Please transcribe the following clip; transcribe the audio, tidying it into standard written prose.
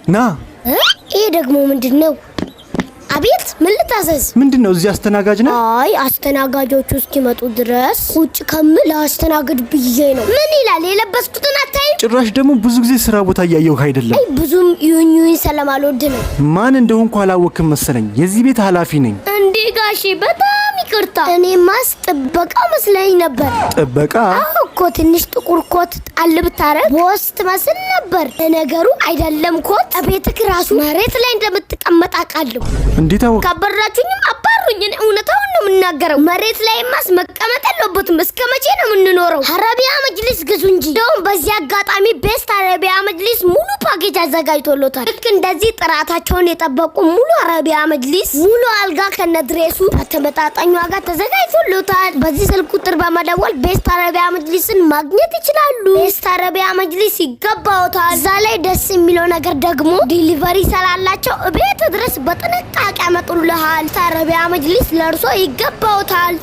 ና ይሄ ደግሞ ምንድነው? አቤት ምን ልታዘዝ? ምንድነው እዚህ አስተናጋጅ ነህ? አይ አስተናጋጆቹ እስኪመጡ ድረስ ቁጭ ከምል አስተናግድ ብዬ ነው። ምን ይላል የለበስኩትን አታይም? ጭራሽ ደግሞ ብዙ ጊዜ ስራ ቦታ እያየሁህ አይደለም። አይ ብዙም ይሁን ሰላም አልወድ ነው። ማን እንደሆንኩ አላወቅም መሰለኝ። የዚህ ቤት ኃላፊ ነኝ። እንዴ ጋሼ በጣም ይቅርታ። እኔማስ ጥበቃ መስለኝ ነበር። ጥበቃ? አዎ እኮ ትንሽ ጥቁር ኮት ጣል ብታረግ ቦስ ትመስል ነበር። ለነገሩ አይደለም ኮት ቤትክ ራሱ መሬት ላይ እንደምትቀመጥ አውቃለሁ። እንዴት አወቅ? ካበራችሁኝም አባሩኝ። እውነታውን ነው የምናገረው። መሬት ላይማስ መቀመጥ የለበትም። እስከ መቼ ነው የምንኖረው? አረቢያ መጅሊስ ግዙ እንጂ። እንደውም በዚህ አጋጣሚ ቤስት አረቢያ መጅሊስ ሙሉ ፓኬጅ አዘጋጅቶሎታል። ልክ እንደዚህ ጥራታቸውን የጠበቁ ሙሉ አረቢያ መጅሊስ ሙሉ አልጋ ከነድሬሱ በተመጣጣኝ ዋጋ ተዘጋጅቶሎታል። በዚህ ስልክ ቁጥር በመደወል ቤስት አረቢያ መጅሊስን ማግኘት ይችላሉ። ቤስት አረቢያ መጅሊስ ይገባዎታል። እዛ ላይ ደስ የሚለው ነገር ደግሞ ዲሊቨሪ ስላላቸው ቤት ድረስ በጥንቃቄ ያመጡልሃል። አረቢያ መጅሊስ ለእርሶ ይገባዎታል።